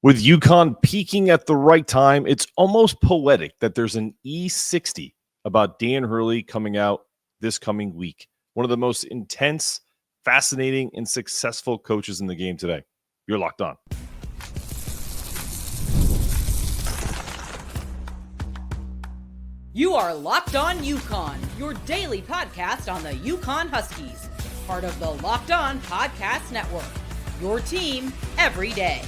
With UConn peaking at the right time, it's almost poetic that there's an E60 about Dan Hurley coming out this coming week. One of the most intense, fascinating, and successful coaches in the game today. You're locked on. You are Locked On UConn, your daily podcast on the UConn Huskies, part of the Locked On Podcast Network, your team every day.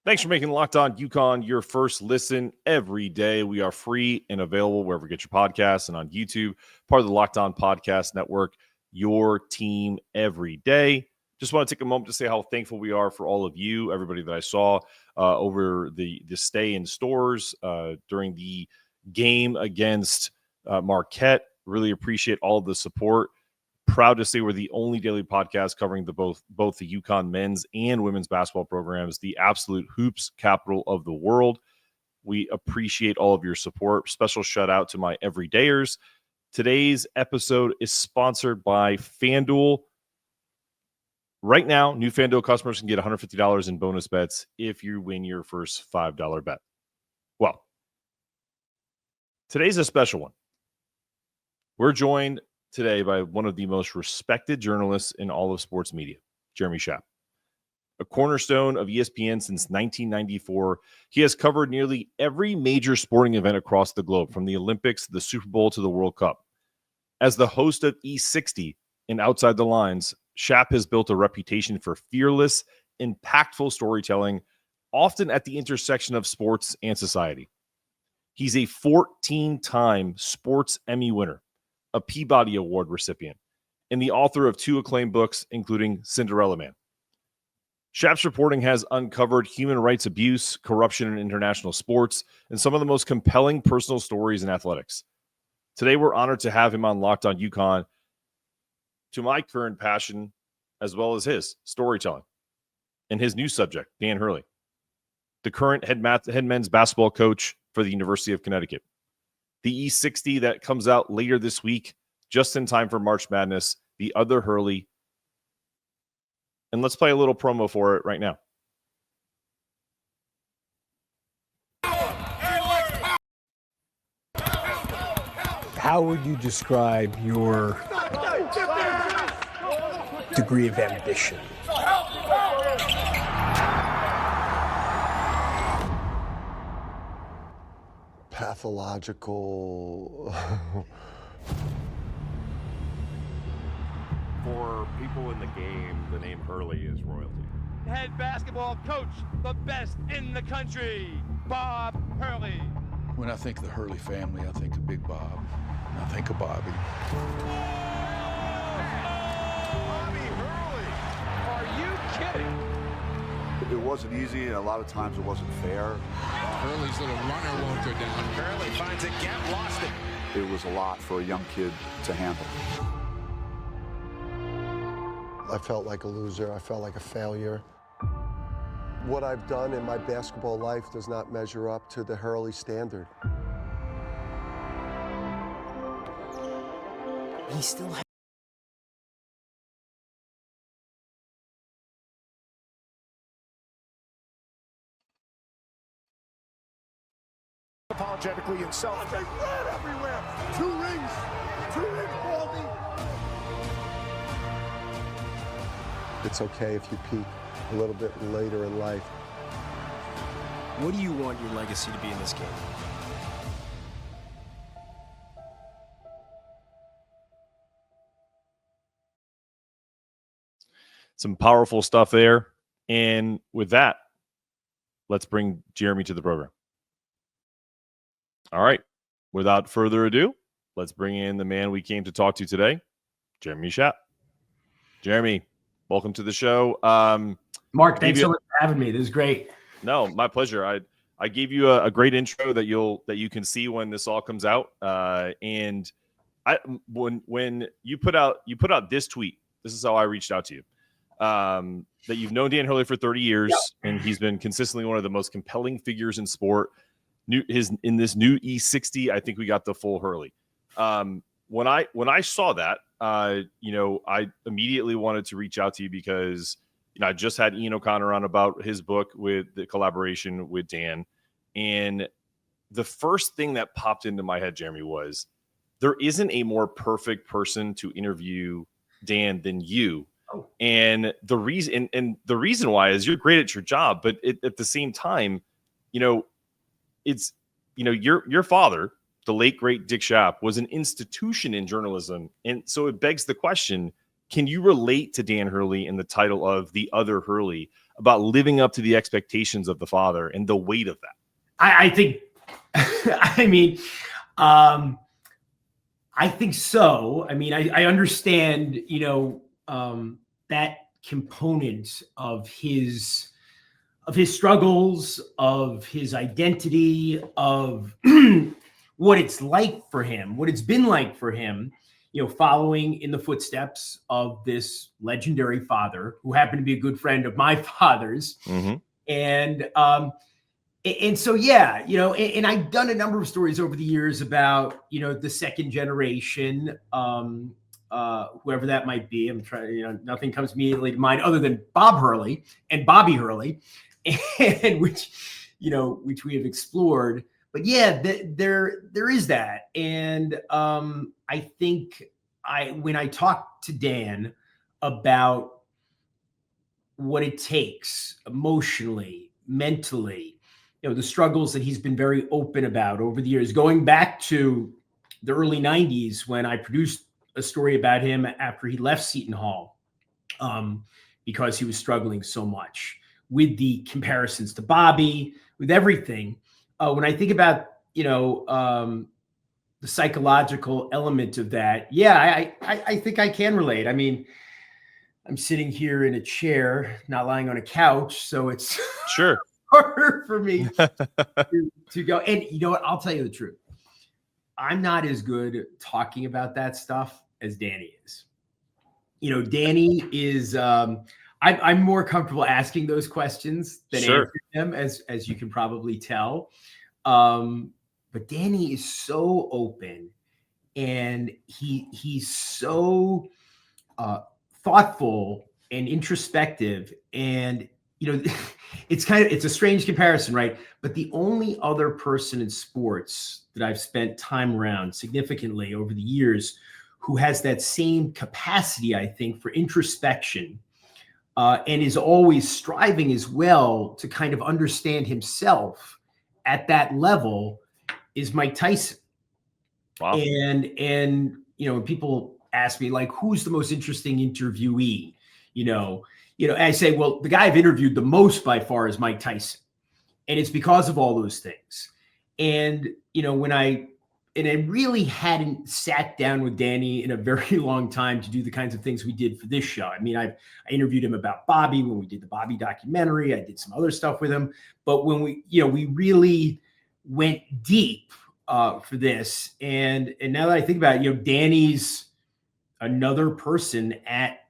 Thanks for making Locked On UConn your first listen every day. We are free and available wherever you get your podcasts and on YouTube, part of the Locked On Podcast Network, your team every day. Just want to take a moment to say how thankful we are for all of you, everybody that I saw over the stay in stores during the game against Marquette. Really appreciate all of the support. Proud to say we're the only daily podcast covering both the UConn men's and women's basketball programs, the absolute hoops capital of the world. We appreciate all of your support. Special shout out to my everydayers. Today's episode is sponsored by FanDuel. Right now, new FanDuel customers can get $150 in bonus bets if you win your first $5 bet. Well, today's a special one. We're joined today by one of the most respected journalists in all of sports media, Jeremy Schaap. A cornerstone of ESPN since 1994, he has covered nearly every major sporting event across the globe, from the Olympics to the Super Bowl to the World Cup. As the host of E60 and Outside the Lines, Schaap has built a reputation for fearless, impactful storytelling, often at the intersection of sports and society. He's a 14-time Sports Emmy winner, a Peabody Award recipient, and the author of 2 acclaimed books, including Cinderella Man. Schaap's reporting has uncovered human rights abuse, corruption in international sports, and some of the most compelling personal stories in athletics. Today, we're honored to have him on Locked On UConn, to my current passion, as well as his storytelling, and his new subject, Dan Hurley, the current head men's basketball coach for the University of Connecticut. The E60 that comes out later this week, just in time for March Madness, the other Hurley. And let's play a little promo for it right now. How would you describe your degree of ambition? Pathological. For people in the game, the name Hurley is royalty. Head basketball coach, the best in the country, Bob Hurley. When I think of the Hurley family, I think of Big Bob. And I think of Bobby. Bobby Hurley. Are you kidding? It wasn't easy, and a lot of times it wasn't fair. Hurley's little runner won't go down. Hurley finds a gap, lost it. It was a lot for a young kid to handle. I felt like a loser. I felt like a failure. What I've done in my basketball life does not measure up to the Hurley standard. He still has apologetically himself. They ran everywhere. 2 rings, Baldy. It's okay if you peak a little bit later in life. What do you want your legacy to be in this game? Some powerful stuff there. And with that, let's bring Jeremy to the program. All right. Without further ado, let's bring in the man we came to talk to today, Jeremy Schaap. Jeremy, welcome to the show. Mark, thanks so much for having me. This is great. No, my pleasure. I gave you a great intro that you can see when this all comes out. And when you put out this tweet, this is how I reached out to you. That you've known Dan Hurley for 30 years, and he's been consistently one of the most compelling figures in sport. In this new E60, I think we got the full Hurley. When I saw that, I immediately wanted to reach out to you because I just had Ian O'Connor on about his book with the collaboration with Dan. And the first thing that popped into my head, Jeremy, was there isn't a more perfect person to interview Dan than you. Oh. And the reason why is you're great at your job, but at the same time, it's, your father, the late great Dick Schaap, was an institution in journalism. And so it begs the question, can you relate to Dan Hurley in the title of The Other Hurley about living up to the expectations of the father and the weight of that? I think, I think so. I mean, I understand, that component of his struggles, of his identity, of what it's like for him, what it's been like for him, following in the footsteps of this legendary father who happened to be a good friend of my father's. Mm-hmm. And so, yeah, and I've done a number of stories over the years about, the second generation, whoever that might be. I'm trying, nothing comes immediately to mind other than Bob Hurley and Bobby Hurley, and which we have explored. But yeah, there is that. And I think when I talk to Dan about what it takes emotionally, mentally, the struggles that he's been very open about over the years, going back to the early 90s when I produced a story about him after he left Seton Hall, because he was struggling so much with the comparisons to Bobby, with everything. When I think about, the psychological element of that, yeah, I think I can relate. I mean, I'm sitting here in a chair, not lying on a couch, so it's sure harder for me to go. And you know what? I'll tell you the truth. I'm not as good at talking about that stuff as Danny is. Danny is, I'm more comfortable asking those questions than answering them, as you can probably tell. But Danny is so open, and he's so thoughtful and introspective, and it's a strange comparison, right? But the only other person in sports that I've spent time around significantly over the years who has that same capacity, I think, for introspection, and is always striving as well to kind of understand himself at that level, is Mike Tyson. Wow. And when people ask me, like, who's the most interesting interviewee, I say, well, the guy I've interviewed the most by far is Mike Tyson. And it's because of all those things. And, I really hadn't sat down with Danny in a very long time to do the kinds of things we did for this show. I mean, I interviewed him about Bobby when we did the Bobby documentary. I did some other stuff with him. But when we really went deep for this. And now that I think about it, Danny's another person at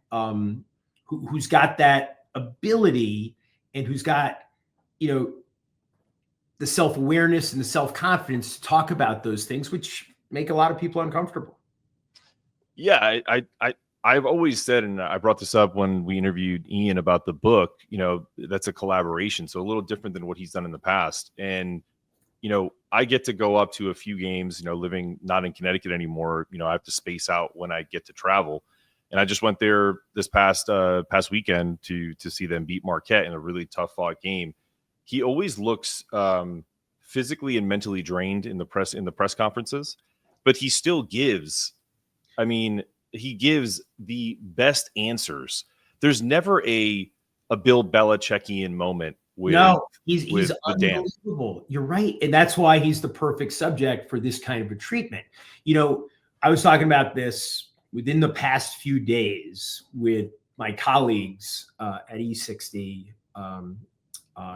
who's got that ability, and who's got, the self-awareness and the self-confidence to talk about those things, which make a lot of people uncomfortable. Yeah, I've always said, and I brought this up when we interviewed Ian about the book, that's a collaboration. So a little different than what he's done in the past. And, I get to go up to a few games, living not in Connecticut anymore. I have to space out when I get to travel. And I just went there this past weekend to see them beat Marquette in a really tough fought game. He always looks physically and mentally drained in the press conferences, but he still gives. I mean, he gives the best answers. There's never a Bill Belichickian moment with he's unbelievable. Dan. You're right, and that's why he's the perfect subject for this kind of a treatment. I was talking about this within the past few days with my colleagues at E60.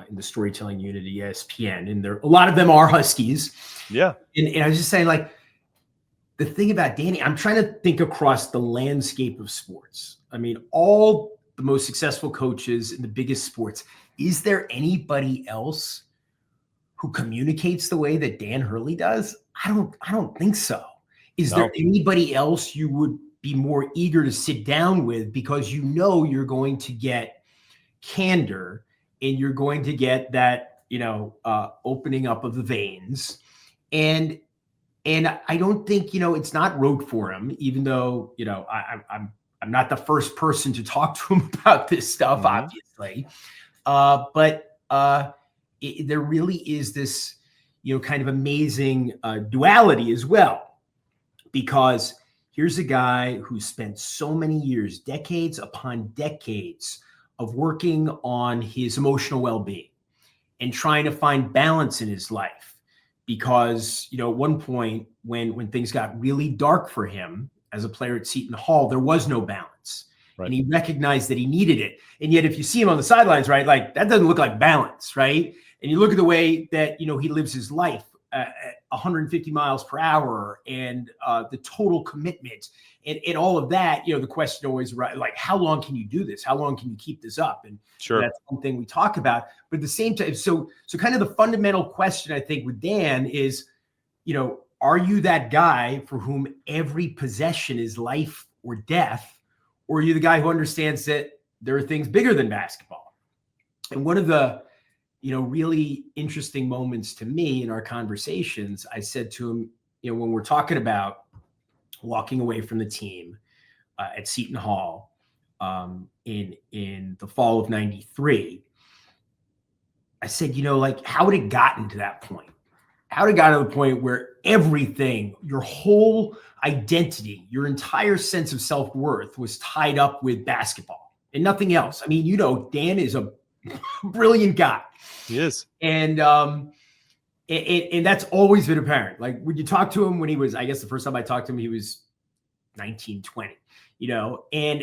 In the storytelling unit at ESPN, and a lot of them are Huskies. Yeah. And I was just saying, like, the thing about Danny, I'm trying to think across the landscape of sports. I mean, all the most successful coaches in the biggest sports, is there anybody else who communicates the way that Dan Hurley does? I don't think so. Is there anybody else you would be more eager to sit down with, because you're going to get candor, and you're going to get that, opening up of the veins. And I don't think, it's not rote for him, even though, I'm not the first person to talk to him about this stuff, obviously. But there really is this, kind of amazing duality as well, because here's a guy who spent so many years, decades upon decades of working on his emotional well-being and trying to find balance in his life. Because, at one point when things got really dark for him as a player at Seton Hall, there was no balance. Right. And he recognized that he needed it. And yet if you see him on the sidelines, right, like that doesn't look like balance, right? And you look at the way that, he lives his life at 150 miles per hour and the total commitment and all of that, the question always, right, like, how long can you do this? How long can you keep this up? And sure, that's something we talk about. But at the same time, so kind of the fundamental question, I think, with Dan is, are you that guy for whom every possession is life or death? Or are you the guy who understands that there are things bigger than basketball? And one of the, really interesting moments to me in our conversations, I said to him, when we're talking about walking away from the team at Seton Hall in the fall of '93, I said, how had it gotten to that point? How had it gotten to the point where everything, your whole identity, your entire sense of self-worth was tied up with basketball and nothing else? I mean, Dan is a brilliant guy. He is. And that's always been apparent. Like when you talk to him when he was, I guess the first time I talked to him, he was 19, 20, and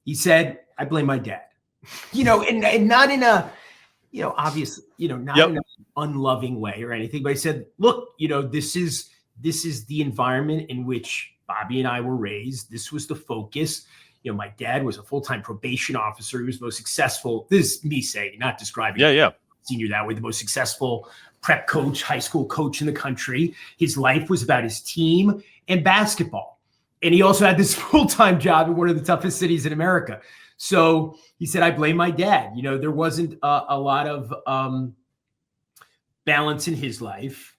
he said, I blame my dad, and not in a, obviously, not in an unloving way or anything, but he said, look, this is the environment in which Bobby and I were raised. This was the focus. My dad was a full-time probation officer. He was the most successful. This is me saying, not describing. Senior that way, the most successful prep coach, high school coach in the country. His life was about his team and basketball. And he also had this full-time job in one of the toughest cities in America. So he said, I blame my dad. There wasn't a lot of balance in his life.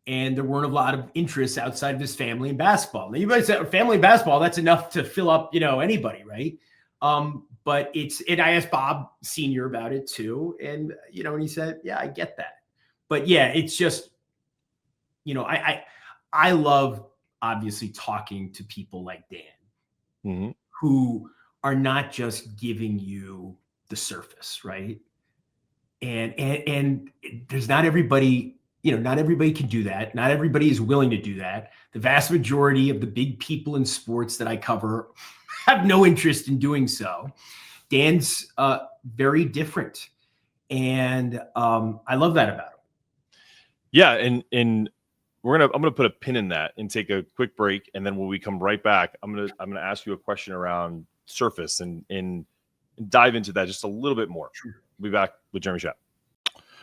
And there weren't a lot of interests outside of his family in basketball. Now, you might say family basketball, that's enough to fill up, anybody, right? But and I asked Bob Sr. about it too. And, and he said, yeah, I get that. But yeah, it's just, I love obviously talking to people like Dan, who are not just giving you the surface, right? And there's not everybody, not everybody can do that. Not everybody is willing to do that. The vast majority of the big people in sports that I cover have no interest in doing so. Dan's very different. And I love that about him. Yeah. And I'm going to put a pin in that and take a quick break. And then when we come right back, I'm going to ask you a question around surface and dive into that just a little bit more. Sure. We'll be back with Jeremy Schaap.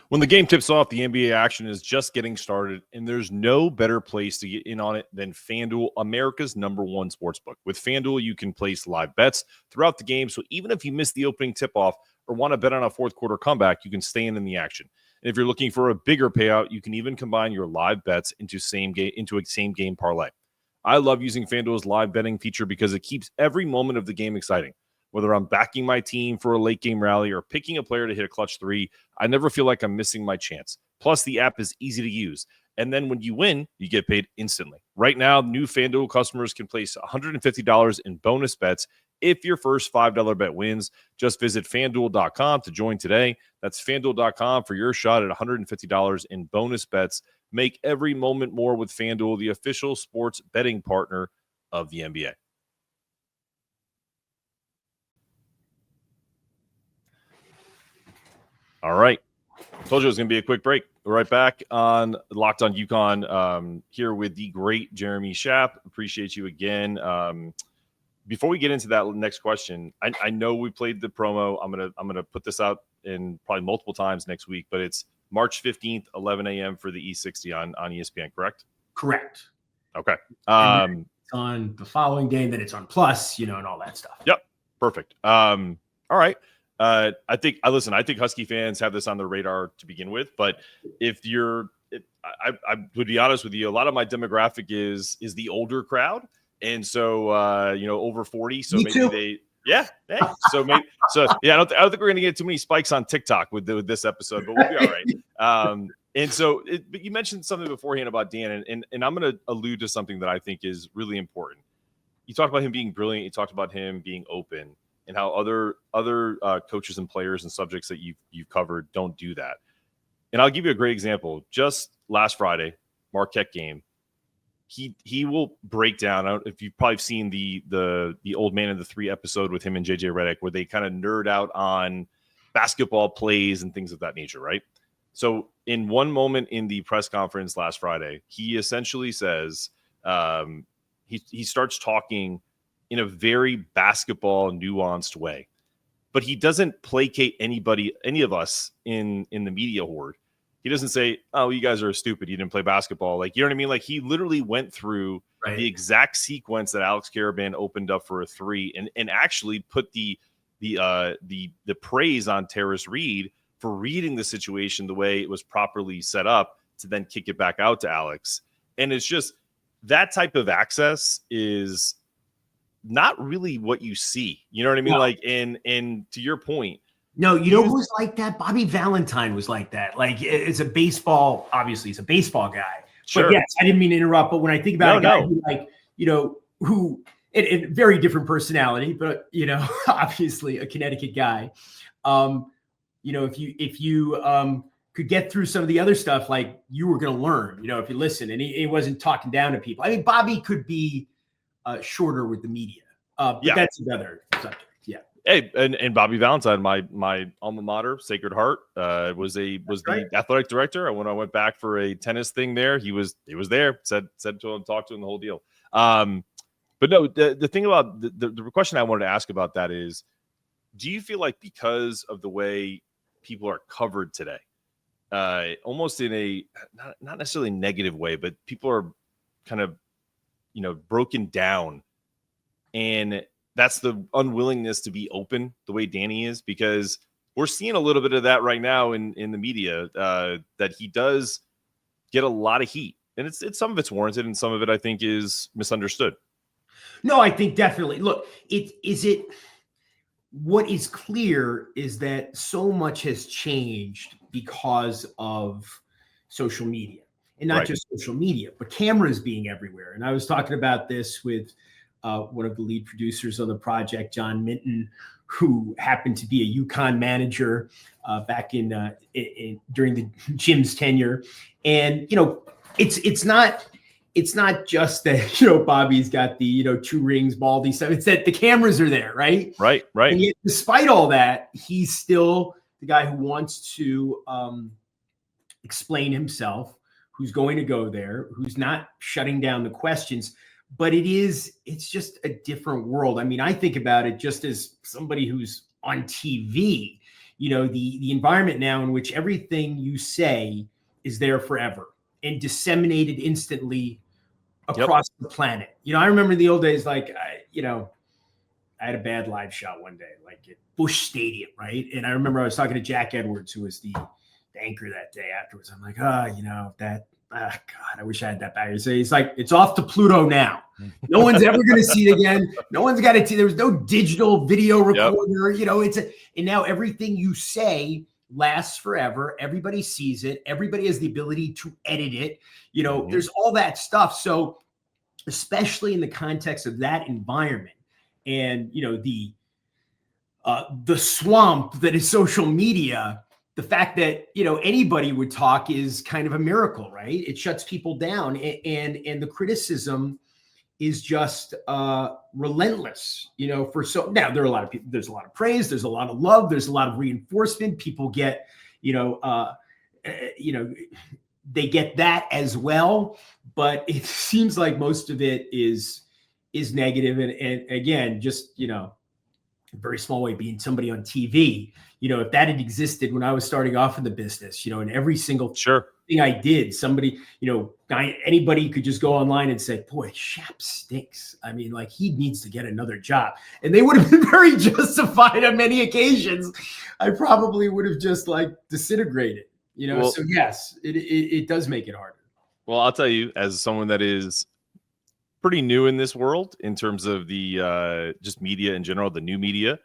When the game tips off, the NBA action is just getting started, and there's no better place to get in on it than FanDuel, America's #1 sportsbook. With FanDuel, you can place live bets throughout the game, so even if you miss the opening tip-off or want to bet on a fourth-quarter comeback, you can stay in the action. And if you're looking for a bigger payout, you can even combine your live bets into a same-game parlay. I love using FanDuel's live betting feature because it keeps every moment of the game exciting. Whether I'm backing my team for a late-game rally or picking a player to hit a clutch three, I never feel like I'm missing my chance. Plus, the app is easy to use. And then when you win, you get paid instantly. Right now, new FanDuel customers can place $150 in bonus bets if your first $5 bet wins. Just visit FanDuel.com to join today. That's FanDuel.com for your shot at $150 in bonus bets. Make every moment more with FanDuel, the official sports betting partner of the NBA. All right. Told you it was going to be a quick break. We're right back on Locked on UConn here with the great Jeremy Schaap. Appreciate you again. Before we get into that next question, I know we played the promo. I'm gonna put this out in probably multiple times next week, but it's March 15th, 11 a.m. for the E60 on ESPN, correct? Correct. Okay. On the following day, then it's on Plus, and all that stuff. Yep. Perfect. All right. I think Husky fans have this on their radar to begin with, but I would be honest with you, a lot of my demographic is the older crowd. And so, over 40. So maybe I don't think we're going to get too many spikes on TikTok with this episode, but we'll be all right. And so, but you mentioned something beforehand about Dan, and I'm going to allude to something that I think is really important. You talked about him being brilliant. You talked about him being open, and how other coaches and players and subjects that you've covered don't do that. And I'll give you a great example. Just last Friday, Marquette game, he will break down. I don't know if you've probably seen the Old Man of the Three episode with him and JJ Redick, where they kind of nerd out on basketball plays and things of that nature, right? So in one moment in the press conference last Friday, he essentially says he starts talking in a very basketball nuanced way, but he doesn't placate any of us in the media horde. He doesn't say, "Oh, you guys are stupid. You didn't play basketball." Like, you know what I mean? Like, he literally went through the exact sequence that Alex Caravan opened up for a three, and actually put the praise on Terrace Reed for reading the situation the way it was properly set up to then kick it back out to Alex. And it's just that type of access is not really what you see. You know what I mean? No. Like, and to your point. No, you know who's like that? Bobby Valentine was like that. Like, it's a baseball, obviously he's a baseball guy. Sure. But yes, I didn't mean to interrupt, but when I think about a guy who, like, who a very different personality, but obviously a Connecticut guy. If you could get through some of the other stuff, like, you were going to learn, if you listen, and he wasn't talking down to people. I mean, Bobby could be shorter with the media, but that's another subject. Yeah. Hey, and Bobby Valentine, my alma mater, Sacred Heart, was the athletic director. When I went back for a tennis thing there, he was there, said to him, talked to him the whole deal. But no, the thing about the question I wanted to ask about that is, do you feel like because of the way people are covered today, almost in a not necessarily negative way, but people are kind of broken down, and that's the unwillingness to be open the way Danny is? Because we're seeing a little bit of that right now in the media, that he does get a lot of heat, and it's some of it's warranted and some of it I think is misunderstood. No, I think definitely. Look, what is clear is that so much has changed because of social media, and not just social media, but cameras being everywhere. And I was talking about this with one of the lead producers on the project, John Minton, who happened to be a UConn manager back during the Jim's tenure. And it's not just that Bobby's got the 2 rings, Baldy stuff. It's that the cameras are there, right? Right. And yet, despite all that, he's still the guy who wants to explain himself, who's going to go there, who's not shutting down the questions. But it's just a different world. I mean, I think about it just as somebody who's on TV, the environment now in which everything you say is there forever and disseminated instantly across the planet. I remember in the old days, like, I had a bad live shot one day, like at Busch Stadium, right? And I remember I was talking to Jack Edwards, who was the anchor that day afterwards. I'm like, God, I wish I had that back. So he's like, it's off to Pluto now. No one's ever going to see it again. No one's got to see. There was no digital video recorder. And now everything you say lasts forever. Everybody sees it. Everybody has the ability to edit it. There's all that stuff. So especially in the context of that environment and, the swamp that is social media, the fact that, anybody would talk is kind of a miracle, right? It shuts people down, and the criticism is just relentless, now there are a lot of people, there's a lot of praise, there's a lot of love, there's a lot of reinforcement. People get, they get that as well, but it seems like most of it is negative. And again, just, a very small way, being somebody on TV. If that had existed when I was starting off in the business, and every single thing I did, somebody, anybody could just go online and say, boy, Schaap stinks. I mean, like, he needs to get another job. And they would have been very justified on many occasions. I probably would have just disintegrated, so yes, it does make it harder. Well, I'll tell you, as someone that is pretty new in this world in terms of the just media in general, the new media,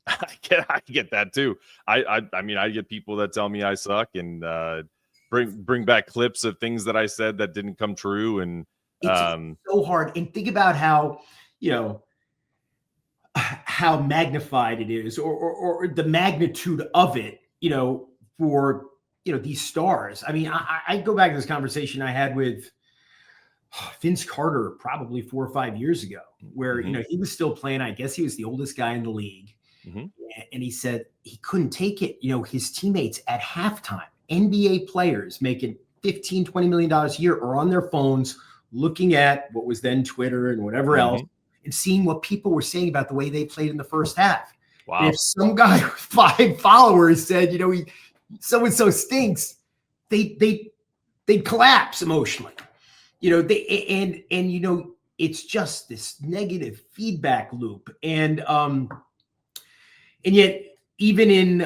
I get that too. I mean, I get people that tell me I suck and bring back clips of things that I said that didn't come true. And it's so hard. And think about how magnified it is, or the magnitude of it, for these stars. I mean, I go back to this conversation I had with Vince Carter probably 4 or 5 years ago, where he was still playing. I guess he was the oldest guy in the league. And he said he couldn't take it. His teammates at halftime, NBA players making $15-20 million a year, are on their phones looking at what was then Twitter and whatever else, and seeing what people were saying about the way they played in the first half. Wow. And if some guy with 5 followers said, he so-and-so stinks, they'd collapse emotionally. It's just this negative feedback loop. And yet, even in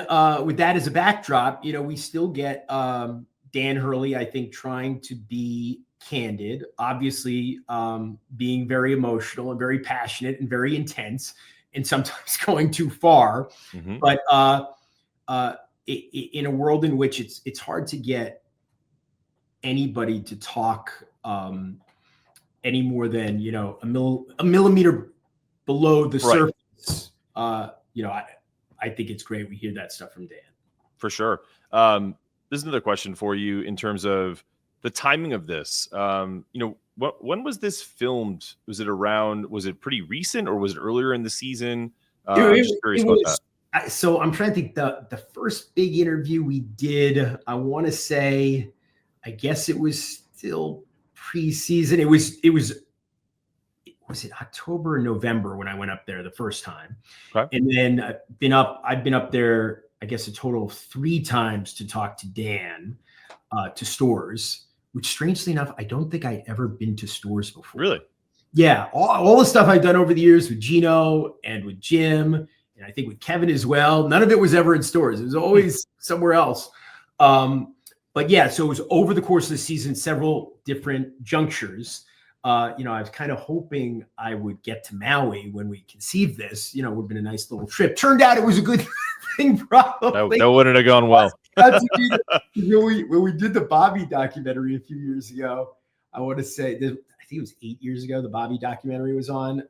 with that as a backdrop, we still get Dan Hurley, I think, trying to be candid, obviously being very emotional and very passionate and very intense, and sometimes going too far. But in a world in which it's hard to get anybody to talk any more than a millimeter below the surface, I think it's great we hear that stuff from Dan. For sure. This is another question for you in terms of the timing of this. When was this filmed? Was it pretty recent, or was it earlier in the season? I'm just curious about that. So I'm trying to think, the first big interview we did, I want to say, I guess it was still preseason. Was it October or November when I went up there the first time? Okay. And then I've been up there, I guess, a total of 3 times to talk to Dan, to stores, which, strangely enough, I don't think I'd ever been to stores before. Really? Yeah. All the stuff I've done over the years with Gino and with Jim, and I think with Kevin as well, none of it was ever in stores. It was always somewhere else. But yeah, so it was over the course of the season, several different junctures. I was kind of hoping I would get to Maui when we conceived this. It would have been a nice little trip. Turned out it was a good thing, probably. That wouldn't have gone well. When we did the Bobby documentary a few years ago, I want to say, I think it was 8 years ago, the Bobby documentary was on.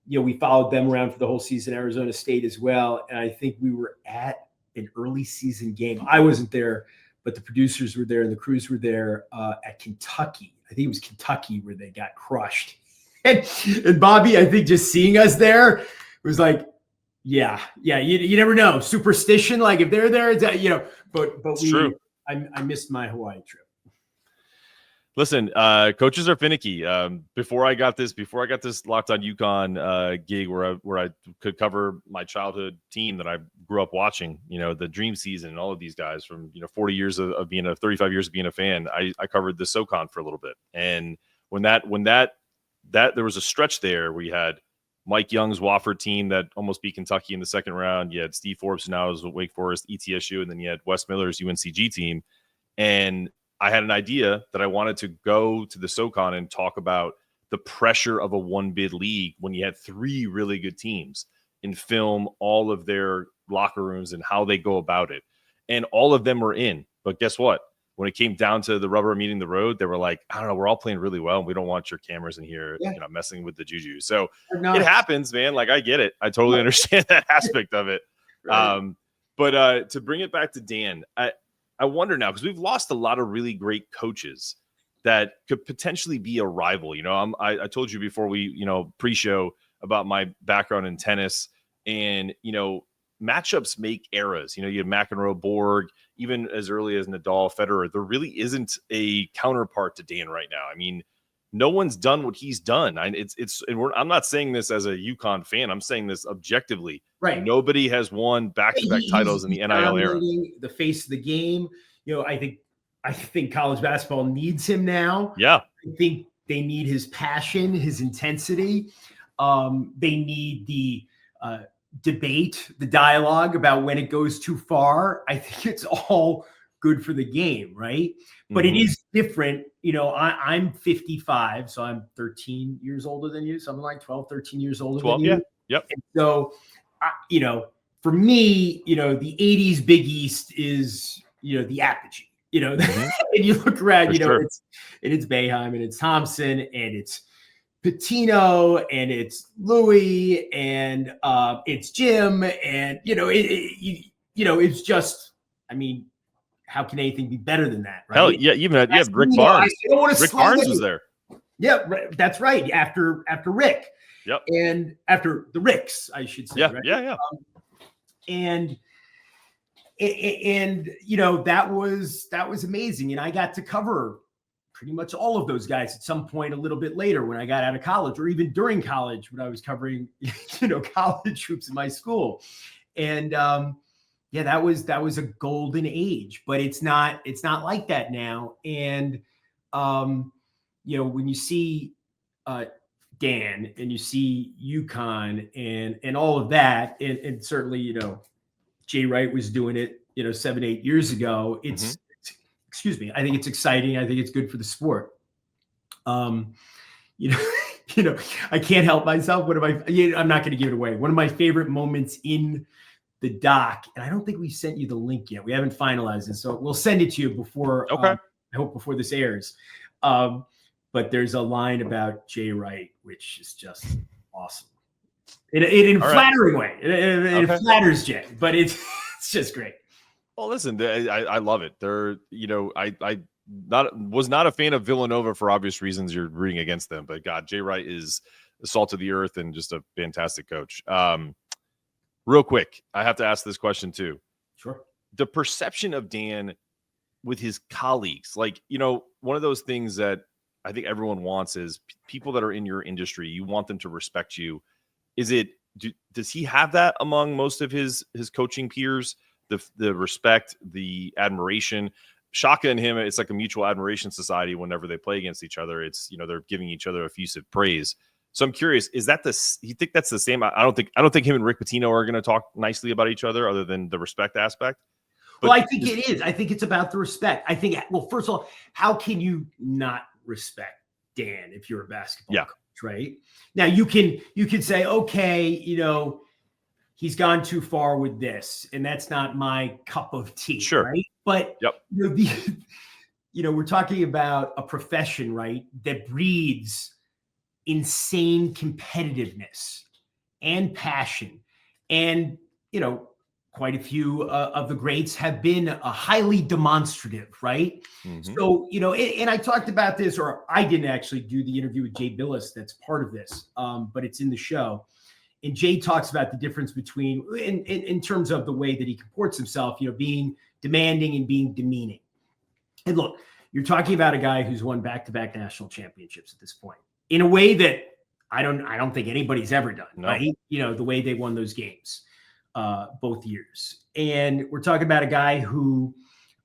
We followed them around for the whole season, Arizona State as well. And I think we were at an early season game. I wasn't there, but the producers were there and the crews were there at Kentucky. I think it was Kentucky where they got crushed. And Bobby, I think, just seeing us there was like, you never know. Superstition, like if they're there, but true. I missed my Hawaii trip. Listen, coaches are finicky. Before I got this Locked On UConn gig where I could cover my childhood team that I grew up watching, the Dream Season and all of these guys from 40 years of being 35 years of being a fan. I covered the SoCon for a little bit, and when that there was a stretch there where you had Mike Young's Wofford team that almost beat Kentucky in the second round. You had Steve Forbes, who now is with Wake Forest, ETSU, and then you had Wes Miller's UNCG team, and I had an idea that I wanted to go to the SoCon and talk about the pressure of a 1-bid league when you had 3 really good teams, and film all of their locker rooms and how they go about it. And all of them were in. But guess what? When it came down to the rubber meeting the road, they were like, I don't know, we're all playing really well. And we don't want your cameras in here, messing with the juju. So it happens, man. Like, I get it. I totally understand that aspect of it. Right. But to bring it back to Dan, I wonder now, because we've lost a lot of really great coaches that could potentially be a rival. I told you before we, pre-show about my background in tennis, and, matchups make eras. You have McEnroe, Borg, even as early as Nadal, Federer. There really isn't a counterpart to Dan right now. I mean, no one's done what he's done. I'm not saying this as a UConn fan. I'm saying this objectively. Right. Nobody has won back-to-back titles in the NIL era. The face of the game. I think college basketball needs him now. Yeah. I think they need his passion, his intensity. They need the debate, the dialogue about when it goes too far. I think it's all good for the game, right? But it is different. I'm 55, so I'm 13 years older than you, something like 12, 13 years older than you. Yeah. Yep. And so, for me, the 80s Big East is, the apogee, and you look around, it's Boeheim and it's Thompson and it's Pitino and it's Louis and it's Jim and it's just, how can anything be better than that? Right? Hell yeah, even you have Rick Barnes. Rick Barnes was there. Yeah, that's right. After Rick. Yep. And after the Ricks, I should say. Yeah, right? yeah. And that was amazing, and I got to cover pretty much all of those guys at some point a little bit later when I got out of college, or even during college when I was covering, college hoops in my school. And that was a golden age, but it's not like that now. And when you see Dan and you see UConn and all of that, and certainly Jay Wright was doing it 7-8 years ago. It's excuse me. I think it's exciting. I think it's good for the sport. I can't help myself. I'm not going to give it away. One of my favorite moments in the doc, and I don't think we sent you the link yet. We haven't finalized it, so we'll send it to you before. Okay. I hope before this airs. But there's a line about Jay Wright, which is just awesome. In a flattering way. It flatters Jay, but it's just great. Well, listen, I love it. I was not a fan of Villanova for obvious reasons. You're rooting against them, but God, Jay Wright is the salt of the earth and just a fantastic coach. Real quick, I have to ask this question too. Sure. The perception of Dan with his colleagues, one of those things that I think everyone wants is people that are in your industry. You want them to respect you. Does he have that among most of his coaching peers? The respect, the admiration. Shaka and him, it's like a mutual admiration society. Whenever they play against each other, it's they're giving each other effusive praise. So I'm curious, is that you think that's the same? I don't think him and Rick Pitino are going to talk nicely about each other, other than the respect aspect. But I think it is. I think it's about the respect. I think, first of all, how can you not respect Dan if you're a basketball coach, right? Now you can say, okay, he's gone too far with this, and that's not my cup of tea. Sure. Right. But we're talking about a profession, right, that breeds insane competitiveness and passion. And, quite a few of the greats have been highly demonstrative, right? Mm-hmm. So, and I talked about this, or I didn't actually do the interview with Jay Billis that's part of this, but it's in the show. And Jay talks about the difference between, in terms of the way that he comports himself, being demanding and being demeaning. And look, you're talking about a guy who's won back-to-back national championships at this point in a way that I don't think anybody's ever done, right? The way they won those games both years. And we're talking about a guy who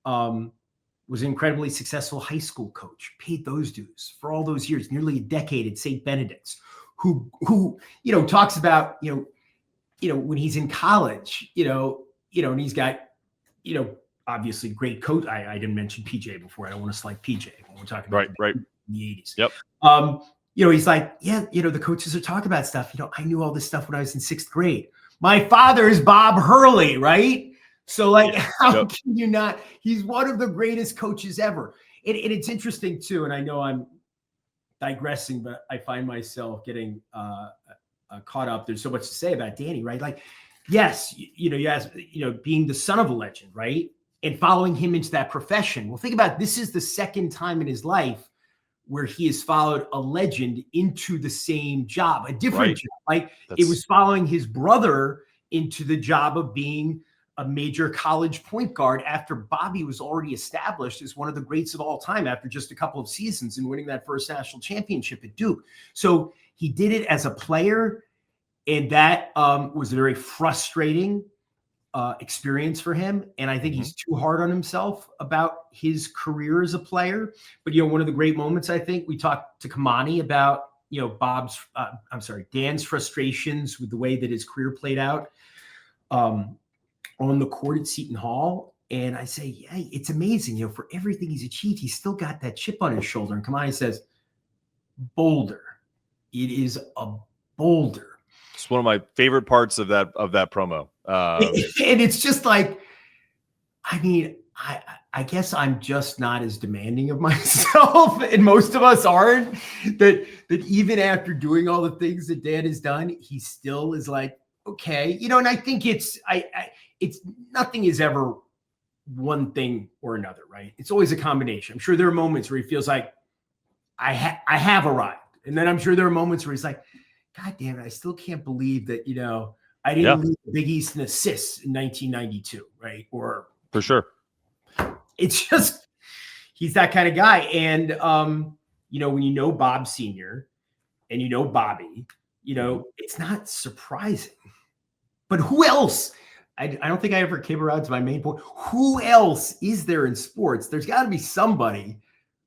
was an incredibly successful high school coach, paid those dues for all those years, nearly a decade at St. Benedict's, who talks about, when he's in college, and he's got, obviously great coach. I didn't mention PJ before. I don't want to slight PJ when we're talking about right in the 80s. Yep. He's like, the coaches are talking about stuff. I knew all this stuff when I was in 6th grade. My father is Bob Hurley, right? So how can you not? He's one of the greatest coaches ever. And it's interesting too. And I know I'm digressing, but I find myself getting caught up. There's so much to say about Danny, right? Yes, being the son of a legend, right? And following him into that profession. Well, think about this is the second time in his life where he has followed a legend into the same job, a different job. It was following his brother into the job of being a major college point guard after Bobby was already established as one of the greats of all time after just a couple of seasons and winning that first national championship at Duke. So he did it as a player, and that was a very frustrating experience for him. And I think he's too hard on himself about his career as a player. But, one of the great moments, I think, we talked to Kamani about, Dan's frustrations with the way that his career played out on the court at Seton Hall. And I say, yeah, it's amazing. For everything he's achieved, he's still got that chip on his shoulder. And Kamani says, boulder. It is a boulder. It's one of my favorite parts of that promo. And it's just like, I guess I'm just not as demanding of myself, and most of us aren't, that even after doing all the things that Dan has done, he still is like, okay, and I think it's nothing is ever one thing or another, right? It's always a combination. I'm sure there are moments where he feels like I have arrived. And then I'm sure there are moments where he's like, God damn it, I still can't believe that, I didn't lead the Big East in assists in 1992, right? Or for sure. It's just, he's that kind of guy. And, when Bob Sr. and Bobby, it's not surprising. But who else? I don't think I ever came around to my main point. Who else is there in sports? There's got to be somebody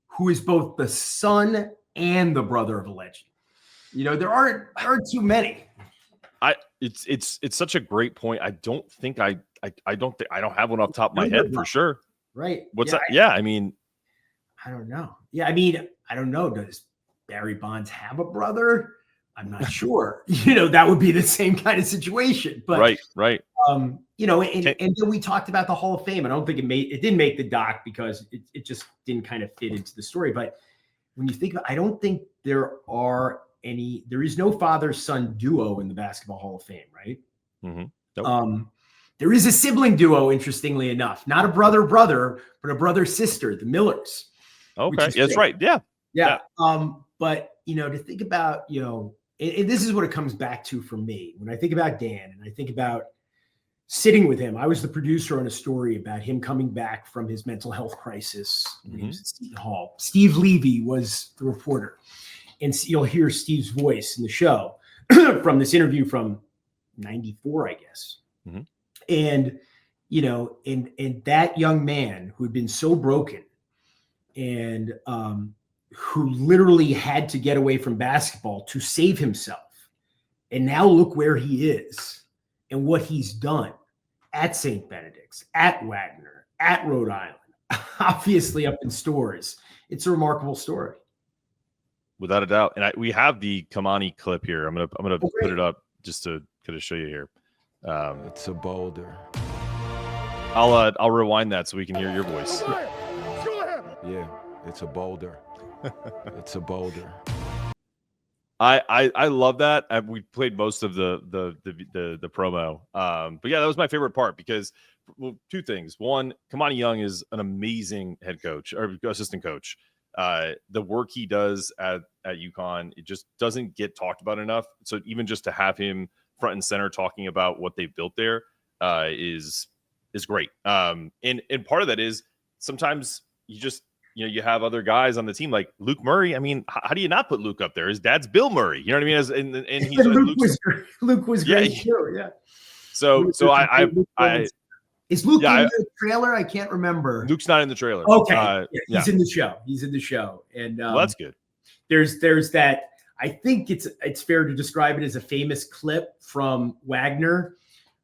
who is both the son and the brother of a legend. There aren't too many. It's such a great point. I don't have one off the top of my head for sure. Right. What's that? Yeah. I don't know. Yeah. I don't know. Does Barry Bonds have a brother? I'm not sure. That would be the same kind of situation. But right. And then we talked about the Hall of Fame. I don't think it didn't make the doc because it just didn't kind of fit into the story. But when you think about, I don't think there is no father-son duo in the Basketball Hall of Fame, right? Mm-hmm. Nope. There is a sibling duo, interestingly enough, not a brother, but a brother-sister, the Millers. Okay. That's right. Yeah. But, to think about, and this is what it comes back to for me. When I think about Dan and I think about sitting with him, I was the producer on a story about him coming back from his mental health crisis when he was at Seton Hall. Steve Levy was the reporter. And you'll hear Steve's voice in the show from this interview from 94, I guess. Mm-hmm. And, and that young man who had been so broken and who literally had to get away from basketball to save himself. And now look where he is and what he's done at St. Benedict's, at Wagner, at Rhode Island, obviously up in Stores. It's a remarkable story. Without a doubt. And we have the Kamani clip here. I'm gonna put it up just to kind of show you here. It's a boulder. I'll rewind that so we can hear your voice. Yeah, it's a boulder. It's a boulder. I love that. We played most of the promo. But yeah, that was my favorite part because, well, two things. One, Kamani Young is an amazing head coach or assistant coach. The work he does at UConn, it just doesn't get talked about enough. So even just to have him front and center talking about what they've built there is great. And part of that is sometimes you have other guys on the team like Luke Murray. I mean, how do you not put Luke up there? His dad's Bill Murray. You know what I mean? And he's Luke was great too. Yeah. So is Luke in the trailer? I can't remember. Luke's not in the trailer. Okay. He's in the show. He's in the show. And well, that's good. There's that. I think it's fair to describe it as a famous clip from Wagner.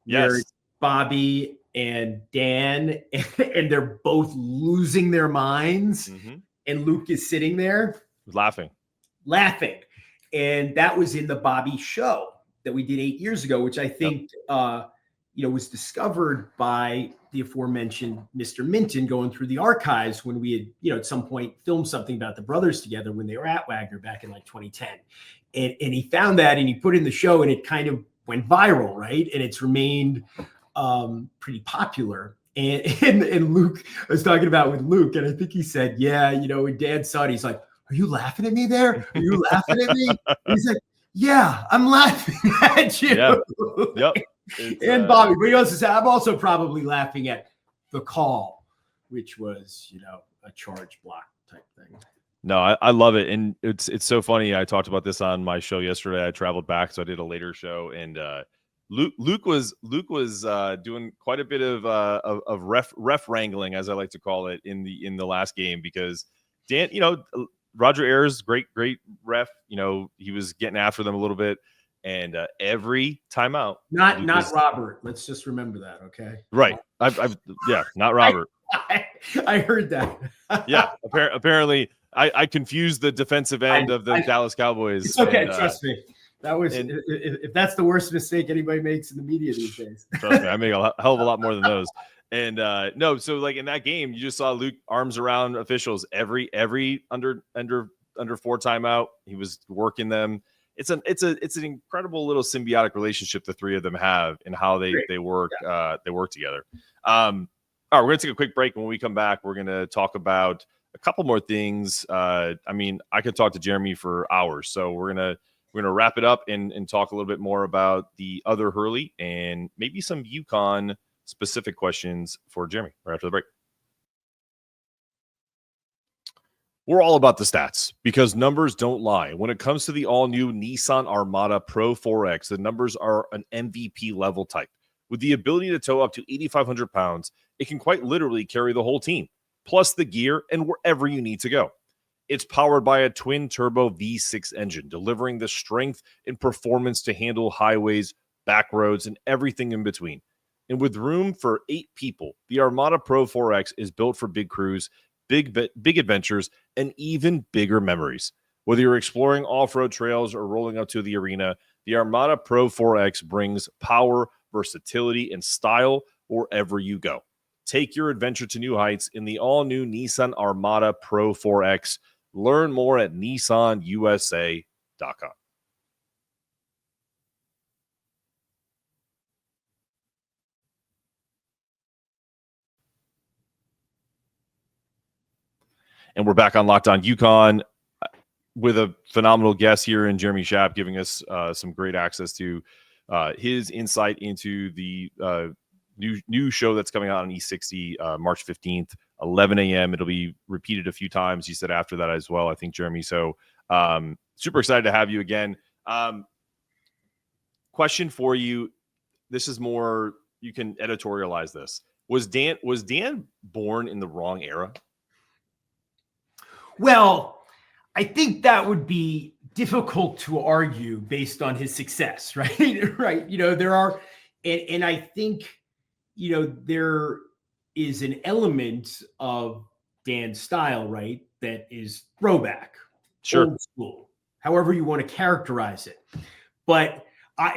Yes. Where Bobby and Dan, and they're both losing their minds. Mm-hmm. And Luke is sitting there laughing. And that was in the Bobby show that we did 8 years ago, which I think, was discovered by the aforementioned Mr. Minton going through the archives when we had, at some point filmed something about the brothers together when they were at Wagner back in like 2010. And he found that and he put in the show and it kind of went viral, right? And it's remained pretty popular. And Luke, I was talking about with Luke, and I think he said, when Dad saw it, he's like, "Are you laughing at me there? Are you laughing at me?" He's like, "Yeah, I'm laughing at you." Yeah. Yep. And Bobby, but he also said, I'm also probably laughing at the call, which was, a charge block type thing. No, I love it. And it's so funny. I talked about this on my show yesterday. I traveled back, so I did a later show, and Luke was doing quite a bit of ref wrangling, as I like to call it, in the last game, because Dan, Roger Ayers, great ref, he was getting after them a little bit, and every timeout, not Robert. Let's just remember that, okay? Right. Not Robert. I heard that. Yeah, apparently I confused the defensive end of the Dallas Cowboys. It's okay, trust me. That was if that's the worst mistake anybody makes in the media these days. Trust me, I make a hell of a lot more than those. And no, so like in that game, you just saw Luke arms around officials every under 4 timeout. He was working them. It's an incredible little symbiotic relationship the three of them have, and how they work together. All right, we're gonna take a quick break. When we come back, we're gonna talk about a couple more things. I could talk to Jeremy for hours, so we're gonna wrap it up and talk a little bit more about the other Hurley and maybe some UConn specific questions for Jeremy right after the break. We're all about the stats because numbers don't lie. When it comes to the all-new Nissan Armada Pro 4X, the numbers are an MVP level type. With the ability to tow up to 8,500 pounds, it can quite literally carry the whole team, plus the gear and wherever you need to go. It's powered by a twin-turbo V6 engine, delivering the strength and performance to handle highways, back roads, and everything in between. And with room for 8 people, the Armada Pro 4X is built for big crews, big adventures, and even bigger memories. Whether you're exploring off-road trails or rolling up to the arena, the Armada Pro 4X brings power, versatility, and style wherever you go. Take your adventure to new heights in the all-new Nissan Armada Pro 4X. Learn more at nissanusa.com. And we're back on Locked On UConn with a phenomenal guest here in Jeremy Schaap, giving us some great access to his insight into the new show that's coming out on E60 March 15th, 11 a.m. It'll be repeated a few times. He said after that as well, I think, Jeremy. So super excited to have you again. Question for you. This is more, you can editorialize this. Was Dan born in the wrong era? Well, I think that would be difficult to argue based on his success, right? Right. There are, and I think, there is an element of Dan's style, right, that is throwback, sure, old school, however you want to characterize it. But I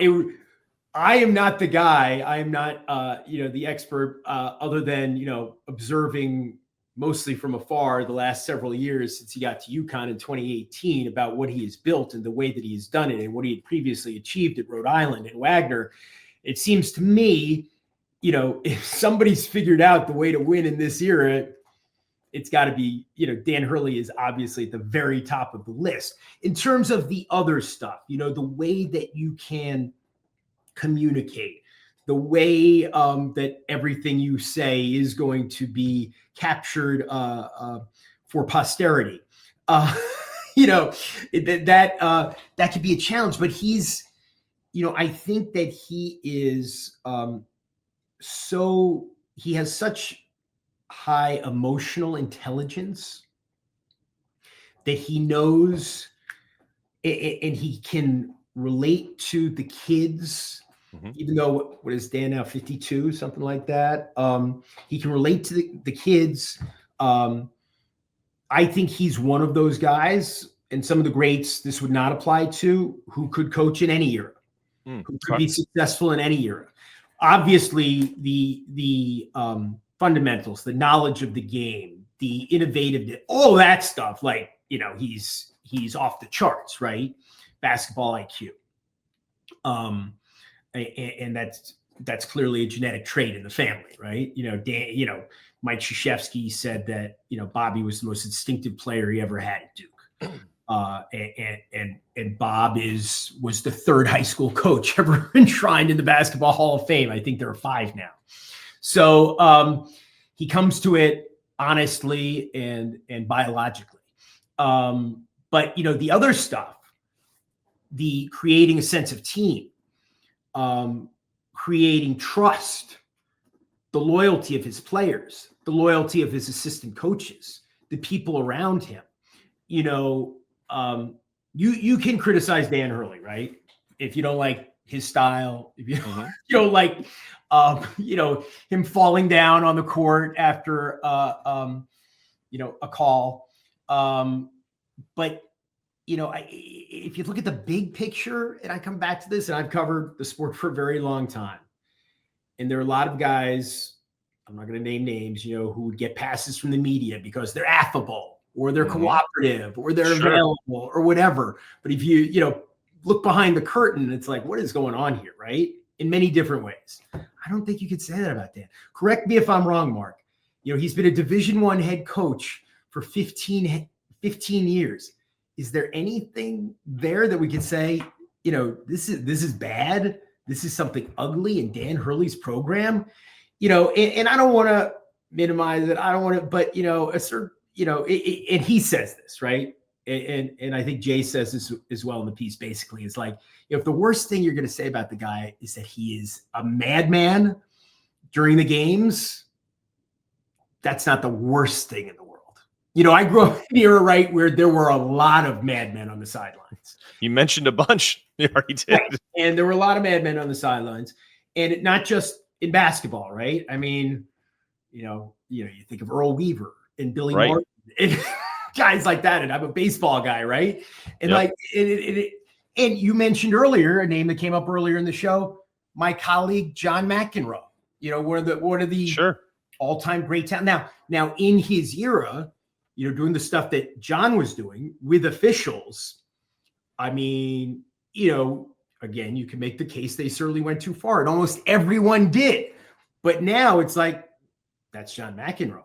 am not the guy. I am not, the expert, other than, observing mostly from afar the last several years since he got to UConn in 2018 about what he has built and the way that he has done it and what he had previously achieved at Rhode Island and Wagner. It seems to me, if somebody's figured out the way to win in this era, it's got to be, Dan Hurley is obviously at the very top of the list. In terms of the other stuff, the way that you can communicate, the way that everything you say is going to be captured for posterity, that could be a challenge. But he's, I think that he is he has such high emotional intelligence that he knows and he can relate to the kids. Mm-hmm. Even though, what is Dan now, 52, something like that? He can relate to the kids. I think he's one of those guys, and some of the greats this would not apply to, who could coach in any era, who could be successful in any era. Obviously, the fundamentals, the knowledge of the game, the innovative, all that stuff, like, he's off the charts, right? Basketball IQ. And that's clearly a genetic trait in the family, right? Dan, Mike Krzyzewski said that, Bobby was the most instinctive player he ever had at Duke. And Bob was the third high school coach ever enshrined in the Basketball Hall of Fame. I think there are 5 now. So he comes to it honestly and biologically. But the other stuff, the creating a sense of team, creating trust, the loyalty of his players, the loyalty of his assistant coaches, the people around him. You can criticize Dan Hurley, right? If you don't like his style, if you, you don't like, him falling down on the court after, a call. But if you look at the big picture, and I come back to this, and I've covered the sport for a very long time, and there are a lot of guys, I'm not going to name names, who would get passes from the media because they're affable or they're cooperative or they're available or whatever. But if you, look behind the curtain, it's like, what is going on here, right? In many different ways. I don't think you could say that about Dan. Correct me if I'm wrong, Mark. He's been a Division I head coach for 15 years. Is there anything there that we could say, this is bad? This is something ugly in Dan Hurley's program? And I don't want to minimize it. I don't want to, but, and he says this, right? And I think Jay says this as well in the piece, basically. It's like, if the worst thing you're going to say about the guy is that he is a madman during the games, that's not the worst thing in the world. I grew up in an era, right, where there were a lot of madmen on the sidelines. You mentioned a bunch. You already did. Right. And there were a lot of madmen on the sidelines. And not just in basketball, right? I mean, you think of Earl Weaver and Billy Martin and guys like that. And I'm a baseball guy, right? And and you mentioned earlier a name that came up earlier in the show, my colleague John McEnroe. One of the all-time great talent. Now in his era, doing the stuff that John was doing with officials, I mean, again, you can make the case they certainly went too far, and almost everyone did. But now it's like, that's John McEnroe.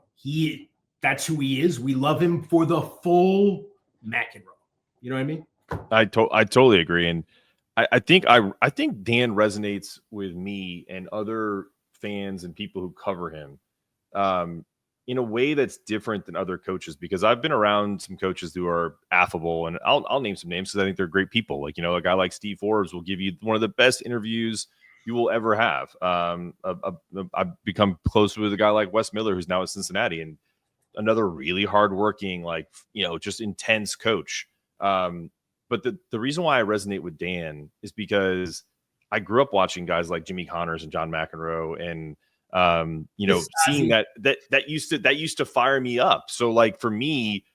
That's who he is. We love him for the full McEnroe. You know what I mean? I totally agree, and I think Dan resonates with me and other fans and people who cover him in a way that's different than other coaches, because I've been around some coaches who are affable, and I'll name some names because I think they're great people. Like, a guy like Steve Forbes will give you one of the best interviews you will ever have. I've become close with a guy like Wes Miller, who's now at Cincinnati, and another really hardworking, just intense coach. But the reason why I resonate with Dan is because I grew up watching guys like Jimmy Connors and John McEnroe, and seeing that used to fire me up. So, like, for me,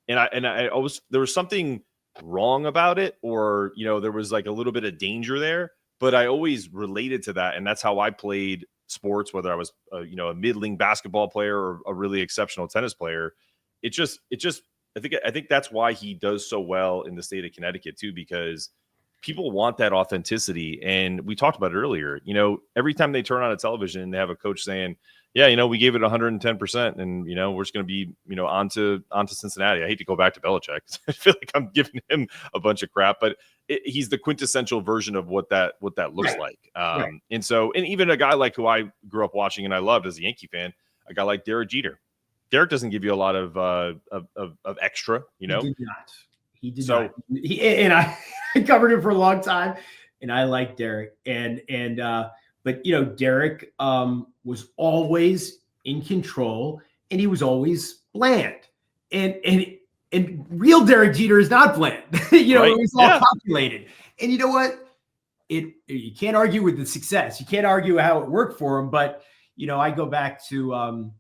and I always, there was something wrong about it, or there was like a little bit of danger there, but I always related to that, and that's how I played sports, whether I was a middling basketball player or a really exceptional tennis player. It just I think that's why he does so well in the state of Connecticut too, because people want that authenticity. And we talked about it earlier, every time they turn on a television and they have a coach saying, yeah, we gave it 110%, and we're just going to be, on to Cincinnati. I hate to go back to Belichick. I feel like I'm giving him a bunch of crap, but he's the quintessential version of what that looks like. And even a guy like who I grew up watching and I loved as a Yankee fan, a guy like Derek Jeter. Derek doesn't give you a lot of extra, He did not. He did not. And I covered him for a long time, and I like Derek. But Derek was always in control, and he was always bland. And real Derek Jeter is not bland. It was all calculated. And you know what? You can't argue with the success. You can't argue how it worked for him. But I go back to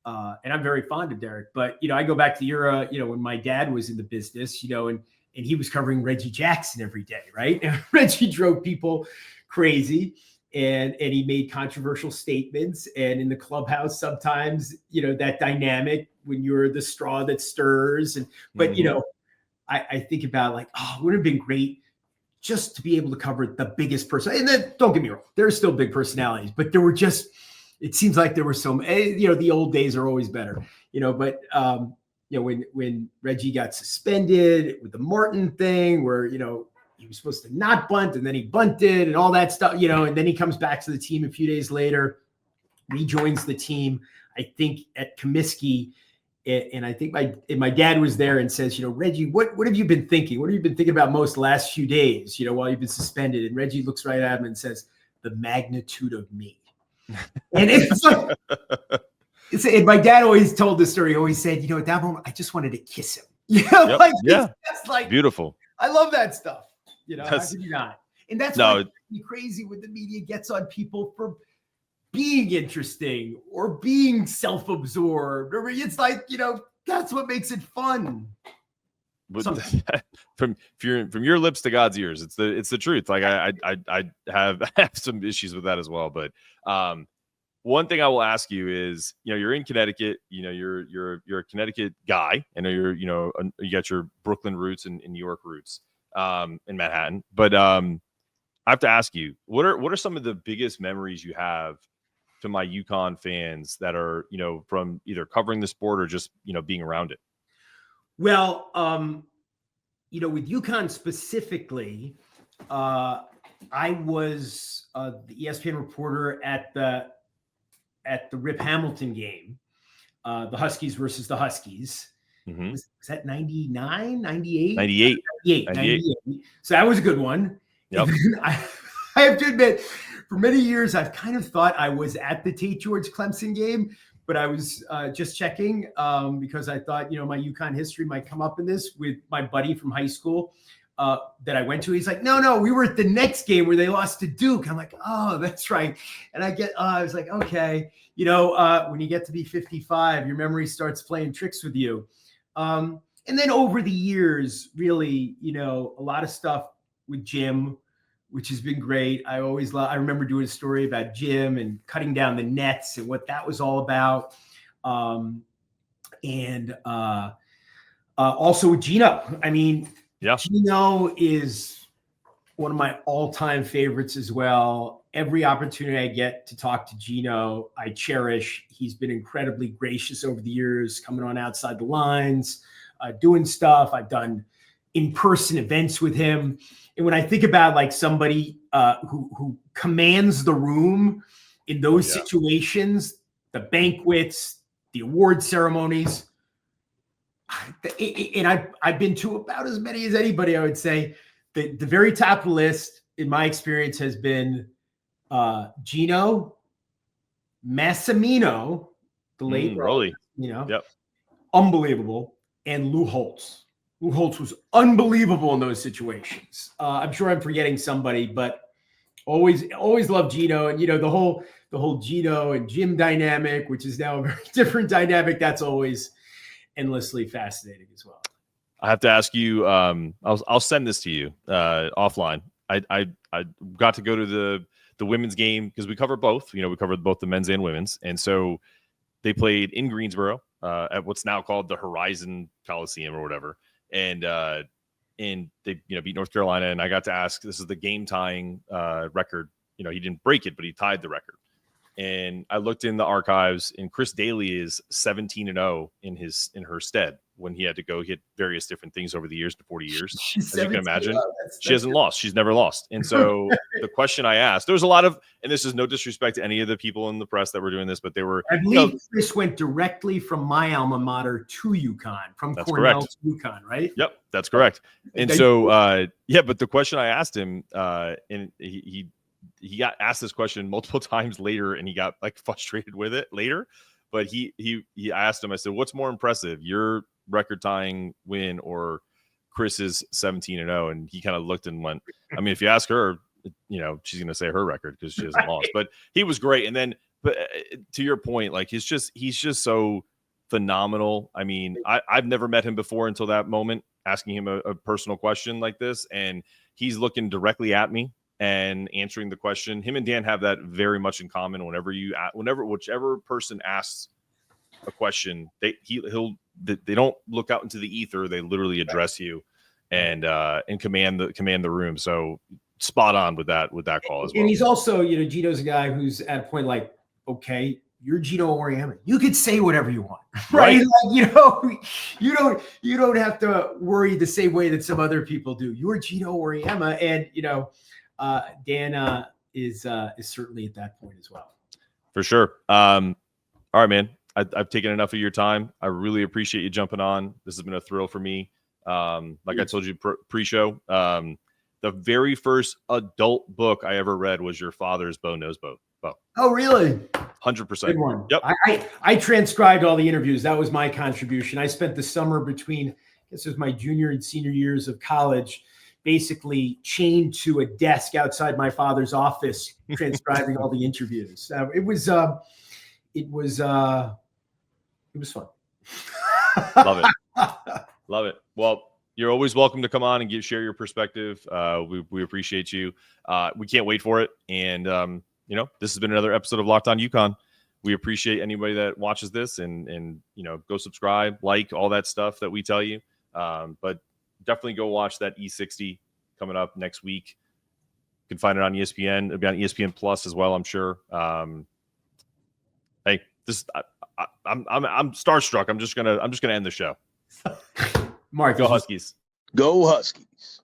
and I'm very fond of Derek, but I go back to the era, when my dad was in the business, and he was covering Reggie Jackson every day, right? And Reggie drove people crazy, and he made controversial statements. And in the clubhouse, sometimes, that dynamic when you're the straw that stirs. But I think about like, it would have been great just to be able to cover the biggest person. And then, don't get me wrong, there's still big personalities, but there were just, it seems like there were some, the old days are always better, but when Reggie got suspended with the Martin thing, where he was supposed to not bunt and then he bunted and all that stuff, and then he comes back to the team a few days later, rejoins the team, I think at Comiskey. And I think my dad was there and says, Reggie, what have you been thinking? What have you been thinking about most the last few days, while you've been suspended? And Reggie looks right at him and says, the magnitude of me. And it's like, and my dad always told this story. He always said, at that moment, I just wanted to kiss him. That's like beautiful. I love that stuff. How could you not? And that's why it's crazy when the media gets on people for being interesting or being self-absorbed, or it's like, that's what makes it fun. But from your lips to God's ears, it's the truth. Like I have some issues with that as well. But one thing I will ask you is, you're in Connecticut, you're a Connecticut guy. I know you got your Brooklyn roots and New York roots in Manhattan. But I have to ask you, what are some of the biggest memories you have to my UConn fans that are, from either covering the sport or just, being around it? Well, with UConn specifically, I was the ESPN reporter at the Rip Hamilton game, the Huskies versus the Huskies. Mm-hmm. Was that 99, 98? 98. So that was a good one. Yep. I have to admit, for many years, I've kind of thought I was at the Tate George Clemson game, but I was just checking because I thought, my UConn history might come up in this with my buddy from high school that I went to. He's like, no, we were at the next game where they lost to Duke. I'm like, oh, that's right. And I was like, okay, when you get to be 55, your memory starts playing tricks with you. And then over the years, really, a lot of stuff with Jim, which has been great. I remember doing a story about Jim and cutting down the nets and what that was all about. And also with Gino. I mean, Gino is one of my all-time favorites as well. Every opportunity I get to talk to Gino, I cherish. He's been incredibly gracious over the years, coming on Outside the Lines, doing stuff. I've done in-person events with him. And when I think about like somebody who commands the room in those situations, the banquets, the award ceremonies, and I've been to about as many as anybody, I would say. The very top of the list, in my experience, has been Gino, Massimino, the late Rolly, unbelievable, and Lou Holtz. Lou Holtz was unbelievable in those situations. I'm sure I'm forgetting somebody, but always loved Gino. And the whole Gino and Jim dynamic, which is now a very different dynamic. That's always endlessly fascinating as well. I have to ask you. I'll send this to you offline. I got to go to the women's game because we covered both. We covered both the men's and women's, and so they played in Greensboro at what's now called the Horizon Coliseum or whatever. And they beat North Carolina, and I got to ask. This is the game tying record. He didn't break it, but he tied the record. And I looked in the archives, and Chris Daly is 17-0 in her stead when he had to go hit various different things over the years, to 40 years. As you can imagine, she hasn't lost. She's never lost. And so the question I asked, there was a lot of, and this is no disrespect to any of the people in the press that were doing this, but they were. I believe Chris went directly from my alma mater to UConn, from Cornell to UConn, right? Yep, that's correct. And so, but the question I asked him, and he got asked this question multiple times later, and he got like frustrated with it later. But I asked him, I said, what's more impressive, your record tying win or Chris's 17-0? And he kind of looked and went, I mean, if you ask her, she's going to say her record because she hasn't lost. But he was great. And then, but to your point, like he's just so phenomenal. I mean, I've never met him before until that moment, asking him a personal question like this. And he's looking directly at me and answering the question. Him and Dan have that very much in common. Whichever person asks a question, they don't look out into the ether. They literally address you and command the room. So spot on with that call as well. And he's also, Gino's a guy who's at a point like, okay, you're Gino Auriemma. You could say whatever you want, Right. right? Like, you don't have to worry the same way that some other people do. You're Gino Auriemma, and Dan is certainly at that point as well. For sure. All right, man. I've taken enough of your time. I really appreciate you jumping on. This has been a thrill for me. Like I told you pre-show, the very first adult book I ever read was your father's Bo Knows Bo. Oh, really? 100%. Good one. Yep. I transcribed all the interviews. That was my contribution. I spent the summer between, this was my junior and senior years of college, basically chained to a desk outside my father's office, transcribing all the interviews. It was fun. Love it. Love it. Well, you're always welcome to come on and share your perspective. We appreciate you. We can't wait for it. And, this has been another episode of Locked On UConn. We appreciate anybody that watches this and go subscribe, like all that stuff that we tell you. But definitely go watch that E60 coming up next week. You can find it on ESPN. It'll be on ESPN Plus as well, I'm sure. Hey, I'm starstruck. I'm just gonna end the show. Mark, Go Huskies. Go Huskies.